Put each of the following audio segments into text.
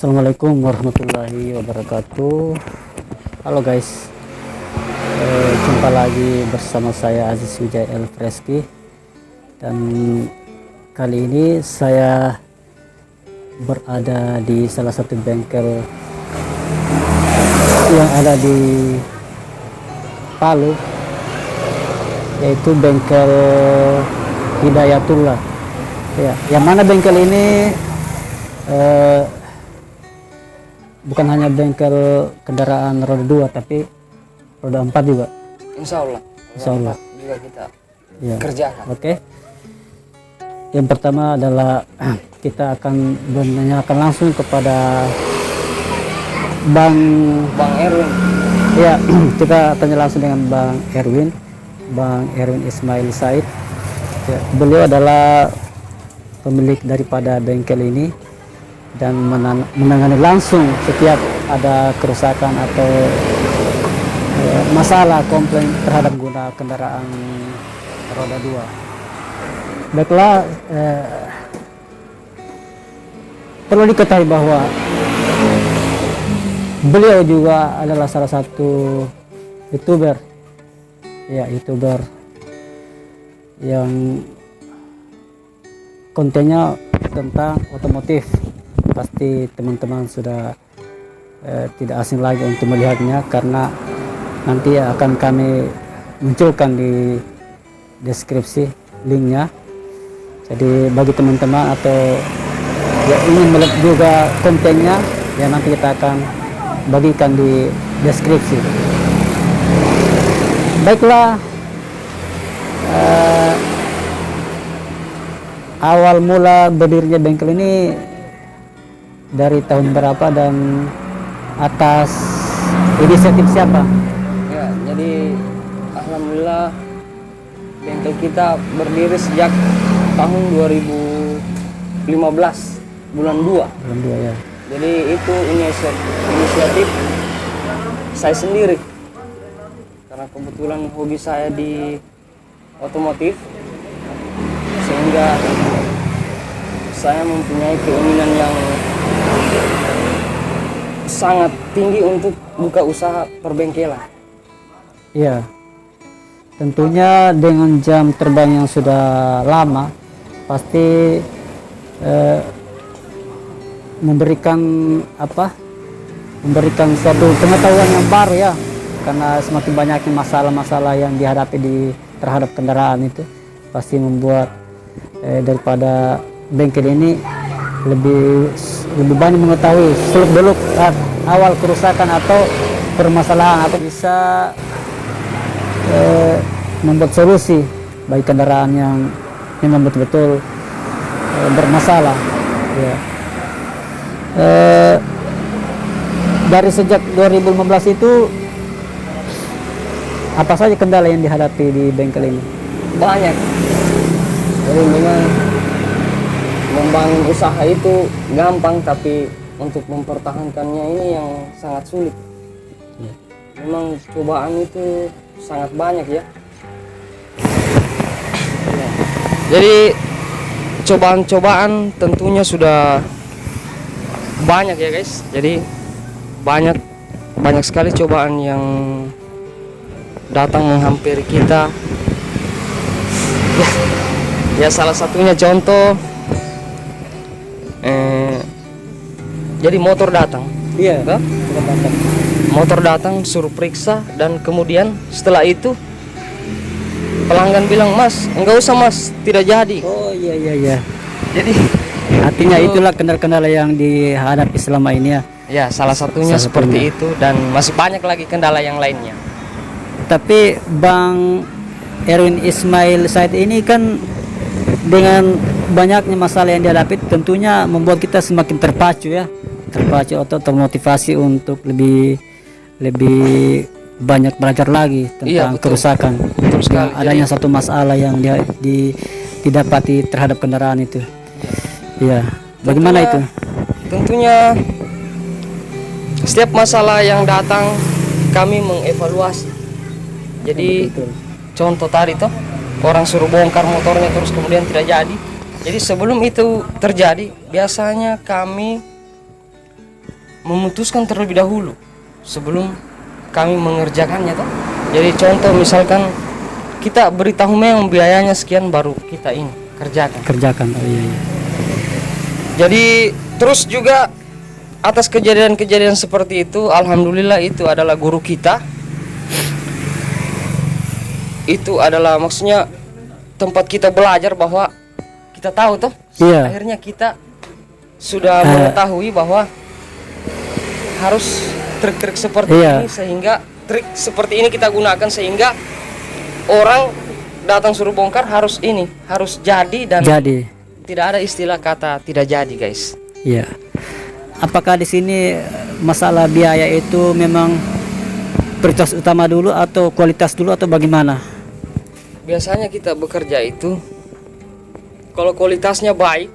Assalamualaikum warahmatullahi wabarakatuh. Halo guys, jumpa lagi bersama saya Aziz Wijaya Elfreski. Dan kali ini saya berada di salah satu bengkel yang ada di Palu, yaitu bengkel Hidayatullah ya. Yang mana bengkel ini bukan hanya bengkel kendaraan roda 2 tapi roda 4 juga. Insya Allah juga kita Ya. kerjakan. Oke. Yang pertama adalah kita akan menanyakan langsung kepada Bang Erwin. Ya, kita tanya langsung dengan Bang Erwin Ismail Said. Ya, beliau adalah pemilik daripada bengkel ini dan menangani langsung setiap ada kerusakan atau masalah komplain terhadap guna kendaraan roda 2. Baiklah, perlu diketahui bahwa beliau juga adalah salah satu YouTuber yang kontennya tentang otomotif. Pasti teman-teman sudah tidak asing lagi untuk melihatnya, karena nanti akan kami munculkan di deskripsi linknya. Jadi bagi teman-teman atau yang ingin melihat juga kontennya, ya nanti kita akan bagikan di deskripsi. Baiklah, awal mula berdirinya bengkel ini dari tahun berapa dan atas inisiatif siapa? Ya, jadi alhamdulillah bengkel kita berdiri sejak tahun 2015 bulan 2. Bulan 2 ya. Jadi itu inisiatif saya sendiri. Karena kebetulan hobi saya di otomotif, sehingga saya mempunyai keinginan yang sangat tinggi untuk buka usaha perbengkelan. Iya. Tentunya dengan jam terbang yang sudah lama, pasti memberikan suatu pengetahuan yang baru ya, karena semakin banyaknya masalah-masalah yang dihadapi terhadap kendaraan itu pasti membuat daripada bengkel ini lebih banyak mengetahui seluk-beluk awal kerusakan atau permasalahan, atau bisa membuat solusi bagi kendaraan yang memang betul-betul bermasalah ya. Dari sejak 2015 itu apa saja kendala yang dihadapi di bengkel ini? Banyak. Jadi memang membangun usaha itu gampang, tapi untuk mempertahankannya ini yang sangat sulit. Memang cobaan itu sangat banyak ya. Jadi cobaan-cobaan tentunya sudah banyak ya guys. Jadi banyak sekali cobaan yang datang menghampiri kita. Ya salah satunya contoh, jadi motor datang. Iya. Motor datang suruh periksa, dan kemudian setelah itu pelanggan bilang, "Mas, enggak usah mas, tidak jadi." Oh iya. Jadi Artinya itulah kendala-kendala yang dihadapi selama ini ya. ya salah satunya seperti itu, dan masih banyak lagi kendala yang lainnya. Tapi Bang Erwin Ismail Said ini kan dengan banyaknya masalah yang dihadapi tentunya membuat kita semakin terpacu atau termotivasi untuk lebih banyak belajar lagi tentang kerusakan. Adanya satu masalah yang didapati terhadap kendaraan itu. Ya, bagaimana itu? Tentunya setiap masalah yang datang kami mengevaluasi. Jadi contoh tadi toh, orang suruh bongkar motornya terus kemudian tidak jadi. Jadi sebelum itu terjadi, biasanya kami memutuskan terlebih dahulu sebelum kami mengerjakannya toh. Jadi contoh misalkan kita beritahu memang biayanya sekian baru kita ini kerjakan. Oh iya, iya. Jadi terus juga atas kejadian-kejadian seperti itu, alhamdulillah itu adalah guru kita. Itu adalah maksudnya tempat kita belajar bahwa kita tahu toh. Iya. Akhirnya kita sudah mengetahui bahwa harus trik-trik seperti Iya. ini, sehingga trik seperti ini kita gunakan sehingga orang datang suruh bongkar harus jadi dan Jadi, tidak ada istilah kata tidak jadi, guys. iya. Apakah di sini masalah biaya itu memang prioritas utama dulu atau kualitas dulu atau bagaimana? Biasanya kita bekerja itu kalau kualitasnya baik,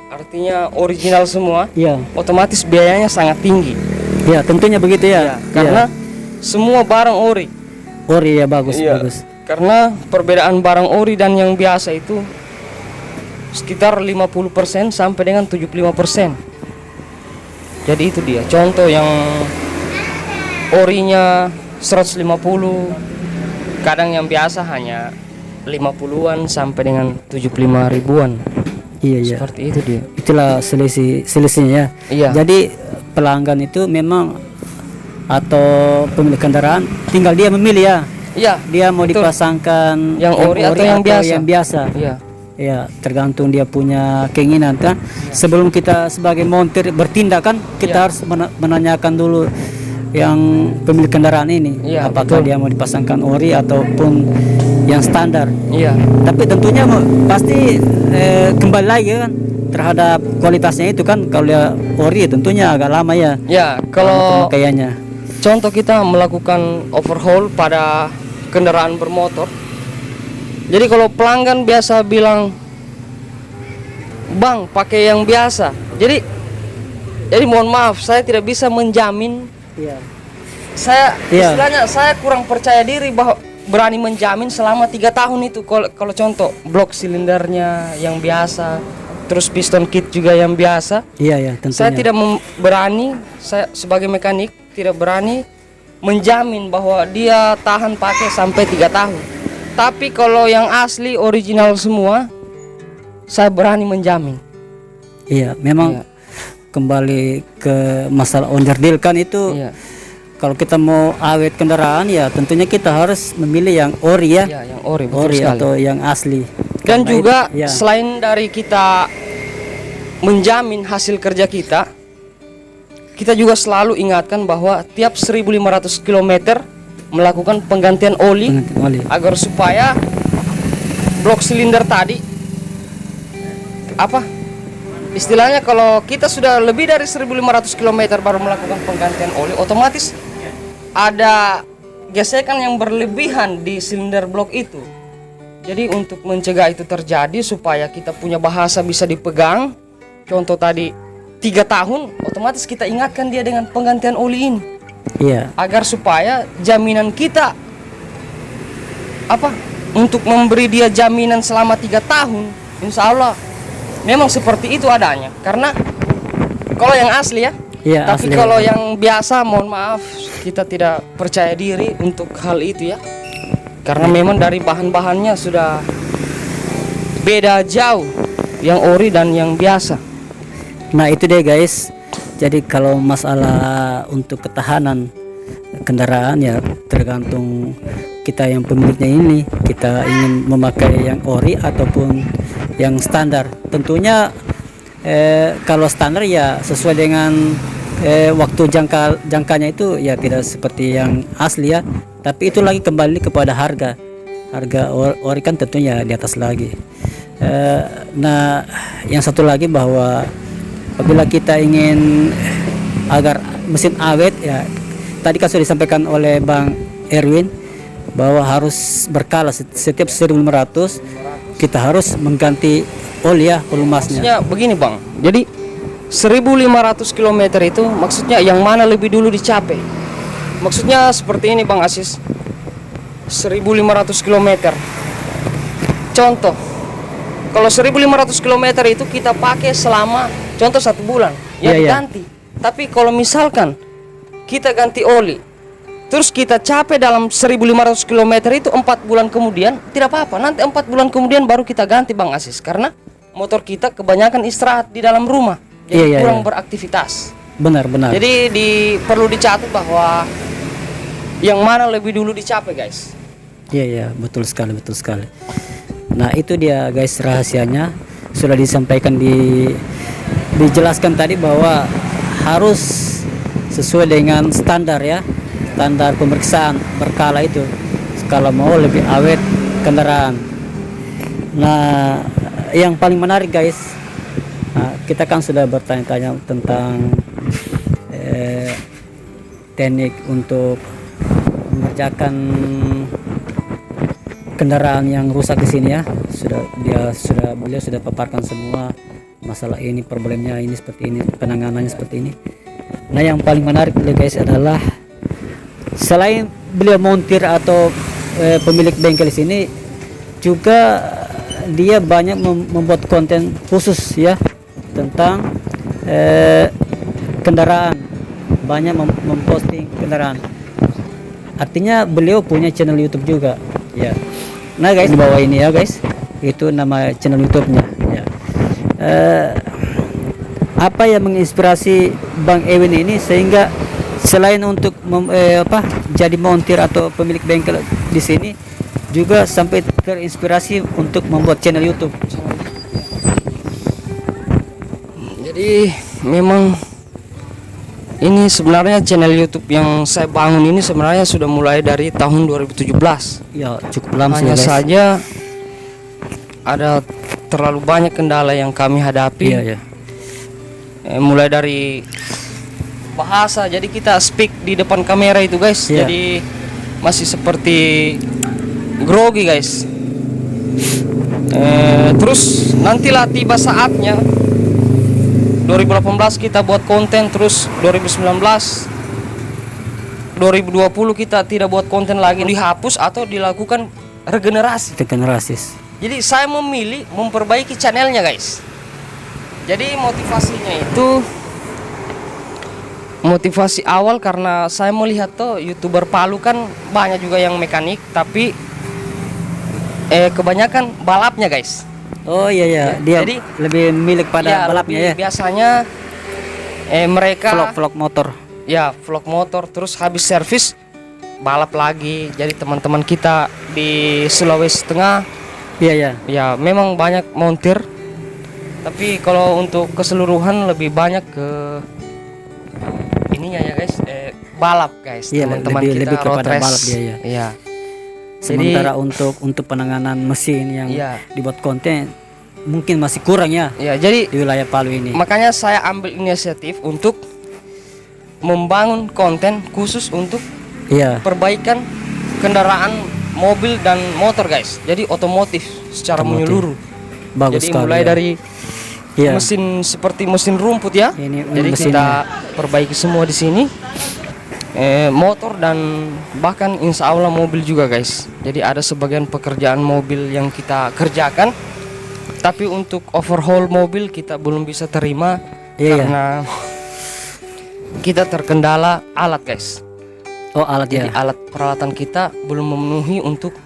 artinya original semua, Iya. otomatis biayanya sangat tinggi. Iya, tentunya begitu ya. Karena semua barang ori. Ori ya, bagus, Iya. bagus. Karena perbedaan barang ori dan yang biasa itu sekitar 50% sampai dengan 75%. Jadi itu dia. Contoh yang orinya 150, kadang yang biasa hanya 50-an sampai dengan 75 ribuan. Iya, iya. Seperti itu dia. Itulah selisihnya ya. Iya. Jadi pelanggan itu memang atau pemilik kendaraan tinggal dia memilih ya. Iya. Dia mau betul. dipasangkan Yang ori atau yang biasa. Iya. Ya, tergantung dia punya keinginan kan. Sebelum kita sebagai montir bertindak kan, kita harus menanyakan dulu yang pemilik kendaraan ini, Iya, apakah betul. dia mau dipasangkan ori ataupun yang standar. Iya. Tapi tentunya pasti kembali lagi kan terhadap kualitasnya itu kan. Kalau dia ori tentunya agak lama ya. Ya, kalau Pemakaiannya. contoh kita melakukan overhaul pada kendaraan bermotor. Jadi kalau pelanggan biasa bilang, "Bang, pakai yang biasa." Jadi mohon maaf, saya tidak bisa menjamin. Iya. Istilahnya saya kurang percaya diri bahwa berani menjamin selama 3 tahun itu. Kalau contoh blok silindernya yang biasa, terus piston kit juga yang biasa. Iya, ya, tentunya. Saya tidak berani, saya sebagai mekanik tidak berani menjamin bahwa dia tahan pakai sampai 3 tahun. Tapi kalau yang asli original semua, saya berani menjamin. Iya, memang Iya. kembali ke masalah onderdil kan itu. Iya. Kalau kita mau awet kendaraan ya tentunya kita harus memilih yang ori ya. Iya, yang ori, betul Ori sekali. atau yang asli. Dan Karena juga ya. selain dari kita menjamin hasil kerja kita juga selalu ingatkan bahwa tiap 1.500 km melakukan penggantian oli Penggantian oli. agar supaya blok silinder tadi istilahnya kalau kita sudah lebih dari 1.500 km baru melakukan penggantian oli, otomatis ada gesekan yang berlebihan di silinder blok itu. Jadi untuk mencegah itu terjadi, supaya kita punya bahasa bisa dipegang, contoh tadi 3 tahun, otomatis kita ingatkan dia dengan penggantian oli ini. Iya. Agar supaya jaminan kita untuk memberi dia jaminan selama 3 tahun, insya Allah memang seperti itu adanya. Karena kalau yang asli ya. Iya, Tapi asli. kalau yang biasa, mohon maaf, kita tidak percaya diri untuk hal itu ya. Karena memang dari bahan-bahannya sudah beda jauh, yang ori dan yang biasa. Nah, itu deh guys. Jadi kalau masalah untuk ketahanan kendaraan ya tergantung kita yang pemiliknya ini, kita ingin memakai yang ori ataupun yang standar. Tentunya kalau standar ya sesuai dengan waktu jangkanya itu ya tidak seperti yang asli ya. Tapi itu lagi kembali kepada harga ori kan tentunya di atas lagi. Nah, yang satu lagi bahwa apabila kita ingin agar mesin awet ya, tadi kan sudah disampaikan oleh Bang Erwin bahwa harus berkala setiap 1.500 kita harus mengganti oli ya, pelumasnya. Maksudnya begini Bang, jadi 1.500 km itu maksudnya yang mana lebih dulu dicapai? Maksudnya seperti ini Bang Asis, 1.500 km. Contoh, kalau 1.500 km itu kita pakai selama contoh 1 bulan, ya Iya, iya. diganti. Tapi kalau misalkan kita ganti oli, terus kita capek dalam 1.500 km itu 4 bulan kemudian, tidak apa-apa. Nanti 4 bulan kemudian baru kita ganti Bang Asis, karena motor kita kebanyakan istirahat di dalam rumah, jadi kurang beraktivitas. Benar. Jadi perlu dicatat bahwa yang mana lebih dulu dicapai guys. Iya, betul sekali. Nah itu dia guys rahasianya, sudah disampaikan dijelaskan tadi bahwa harus sesuai dengan standar ya, standar pemeriksaan berkala itu kalau mau lebih awet kendaraan. Nah yang paling menarik guys, kita kan sudah bertanya-tanya tentang teknik untuk mengerjakan kendaraan yang rusak di sini ya. Beliau sudah paparkan semua masalah ini, problemnya ini seperti ini, penanganannya seperti ini. Nah yang paling menarik guys adalah selain beliau montir atau pemilik bengkel di sini, juga dia banyak membuat konten khusus ya tentang kendaraan, banyak memposting kendaraan. Artinya beliau punya channel YouTube juga ya. Nah guys, di bawah ini ya guys, itu nama channel YouTube-nya ya. Apa yang menginspirasi Bang Ewin ini sehingga selain untuk jadi montir atau pemilik bengkel di sini, juga sampai terinspirasi untuk membuat channel YouTube. Jadi memang ini sebenarnya channel YouTube yang saya bangun ini sebenarnya sudah mulai dari tahun 2017. Ya, cukup lama Hanya guys. saja ada terlalu banyak kendala yang kami hadapi. Iya. Mulai dari bahasa, jadi kita speak di depan kamera itu guys. Iya. Jadi masih seperti grogi guys. Terus nantilah tiba saatnya 2018 kita buat konten, terus 2019 2020 kita tidak buat konten lagi, dihapus atau dilakukan regenerasi. Jadi saya memilih memperbaiki channelnya guys. Jadi motivasinya itu motivasi awal karena saya melihat tuh YouTuber Palu kan banyak juga yang mekanik, tapi kebanyakan balapnya guys. Oh iya, dia jadi lebih milik pada balapnya ya. Biasanya mereka vlog motor. Ya, vlog motor, terus habis servis balap lagi. Jadi teman-teman kita di Sulawesi Tengah ya memang banyak montir. Tapi kalau untuk keseluruhan lebih banyak ke ininya ya guys, balap guys. Teman-teman kita lebih road kepada race. balap dia. Iya. Sementara untuk penanganan mesin yang dibuat konten mungkin masih kurang ya. Ya, jadi di wilayah Palu ini. Makanya saya ambil inisiatif untuk membangun konten khusus untuk perbaikan kendaraan mobil dan motor guys. Jadi otomotif secara menyeluruh. Bagus jadi sekali, mulai dari mesin seperti mesin rumput ya. Jadi kita perbaiki semua di sini. Motor dan bahkan insya Allah mobil juga guys. Jadi ada sebagian pekerjaan mobil yang kita kerjakan, tapi untuk overhaul mobil kita belum bisa terima karena kita terkendala alat guys. Jadi alat peralatan kita belum memenuhi untuk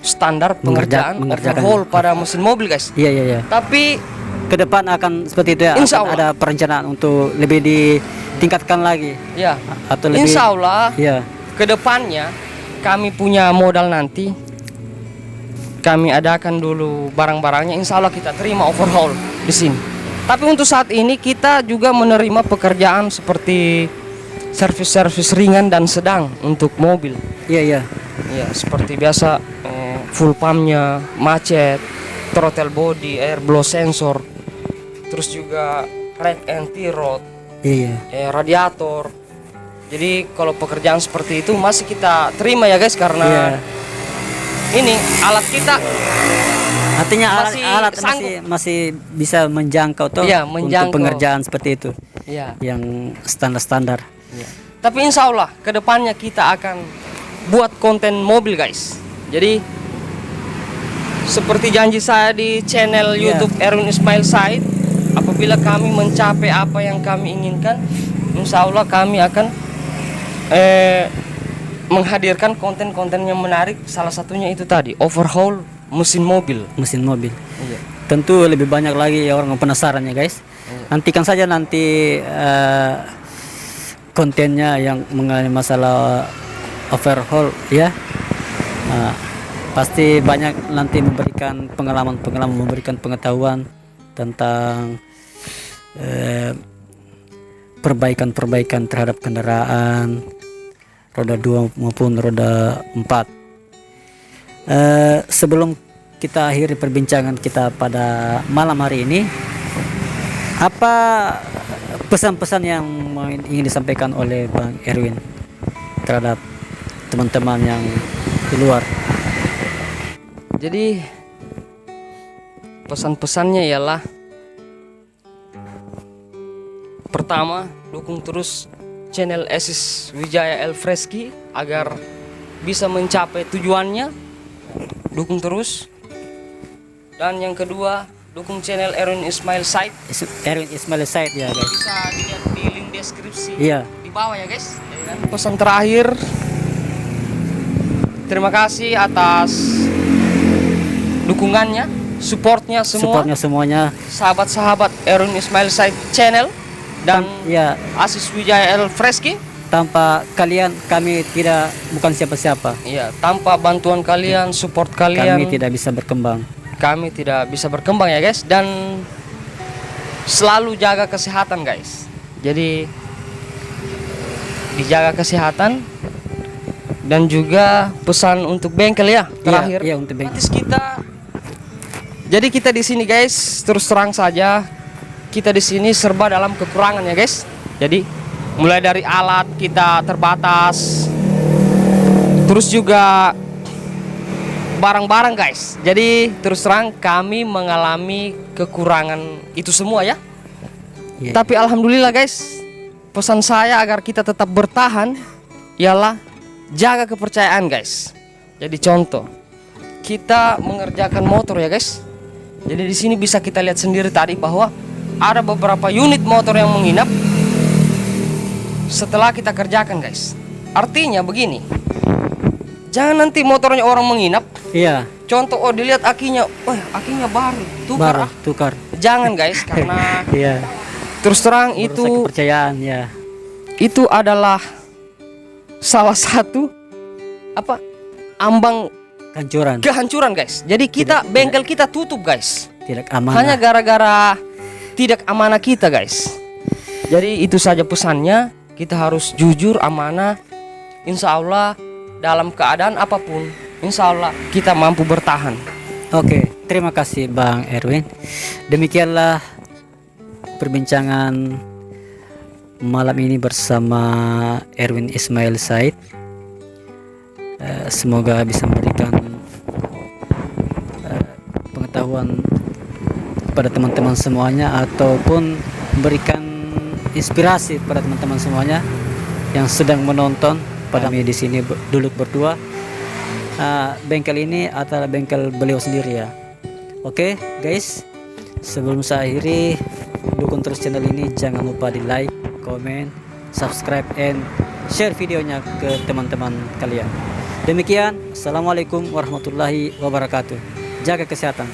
standar pengerjaan overhaul pada mesin mobil guys. Iya. Tapi ke depan akan seperti itu ya. Insya Allah. Ada perencanaan untuk lebih ditingkatkan lagi. Ya. Atau lebih, Insya Allah. Ya. Kedepannya kami punya modal nanti. Kami adakan dulu barang-barangnya. Insya Allah kita terima overhaul di sini. Tapi untuk saat ini kita juga menerima pekerjaan seperti servis-servis ringan dan sedang untuk mobil. Iya. Ya, seperti biasa full pumpnya, macet, throttle body, air blow sensor, terus juga rack anti rod, radiator. Jadi kalau pekerjaan seperti itu masih kita terima ya guys, karena ini alat kita artinya alat masih bisa menjangkau toh untuk pengerjaan seperti itu. Yang standar-standar. Tapi insya Allah kedepannya kita akan buat konten mobil guys. Jadi seperti janji saya di channel YouTube Erwin Ismail Said, apabila kami mencapai apa yang kami inginkan, insya Allah kami akan menghadirkan konten-konten yang menarik. Salah satunya itu tadi, overhaul mesin mobil. Mesin mobil. Iya. Tentu lebih banyak lagi orang yang penasaran ya guys. Nantikan saja nanti kontennya yang mengenai masalah overhaul ya. Pasti banyak nanti memberikan pengalaman-pengalaman, memberikan pengetahuan tentang perbaikan-perbaikan terhadap kendaraan roda 2 maupun roda 4. Sebelum kita akhiri perbincangan kita pada malam hari ini, apa pesan-pesan yang ingin disampaikan oleh Bang Erwin terhadap teman-teman yang di luar? Jadi pesan-pesannya ialah, pertama, dukung terus channel Asis Wijaya El Fresky agar bisa mencapai tujuannya. Dukung terus. Dan yang kedua, dukung channel Erwin Ismail Said. Erwin Ismail Said ya guys. Bisa dilihat di link deskripsi Iya. di bawah ya guys. Dan pesan terakhir, terima kasih atas dukungannya, supportnya semuanya. sahabat-sahabat Erwin Ismail Said channel dan ya, Asis Wijaya El Fresky. tanpa kalian kami bukan siapa-siapa. Iya, tanpa bantuan kalian, support kalian, Kami tidak bisa berkembang. kami tidak bisa berkembang ya guys. Dan selalu jaga kesehatan guys. Jadi dijaga kesehatan. Dan juga pesan untuk bengkel ya terakhir. Iya, untuk bengkel. Jadi kita di sini guys, terus terang saja, kita di sini serba dalam kekurangan ya guys. Jadi mulai dari alat kita terbatas, terus juga barang-barang guys. Jadi terus terang kami mengalami kekurangan itu semua ya. Iya. Tapi alhamdulillah guys, pesan saya agar kita tetap bertahan ialah jaga kepercayaan guys. Jadi contoh, kita mengerjakan motor ya guys. Jadi di sini bisa kita lihat sendiri tadi bahwa ada beberapa unit motor yang menginap setelah kita kerjakan guys. Artinya begini, jangan nanti motornya orang menginap. Iya. Contoh, oh dilihat akinya, wah akinya baru, tukar. Tukar. Jangan guys, karena Iya. terus terang Merusak itu kepercayaan ya. itu adalah salah satu ambang kehancuran guys. Jadi bengkel kita tutup guys. Tidak aman. Hanya gara-gara tidak amanah kita guys. Jadi itu saja pesannya. Kita harus jujur, amanah. Insya Allah dalam keadaan apapun, insya Allah kita mampu bertahan. Oke, terima kasih Bang Erwin. Demikianlah perbincangan malam ini bersama Erwin Ismail Said. Semoga bisa memberikan pengetahuan kepada teman-teman semuanya, ataupun memberikan inspirasi pada teman-teman semuanya yang sedang menonton pada kami di sini duduk berdua. Bengkel ini adalah bengkel beliau sendiri ya. Oke guys, sebelum saya akhiri, dukung terus channel ini. Jangan lupa di like, comment, subscribe, and share videonya ke teman-teman kalian. Demikian, assalamualaikum warahmatullahi wabarakatuh. Jaga kesehatan.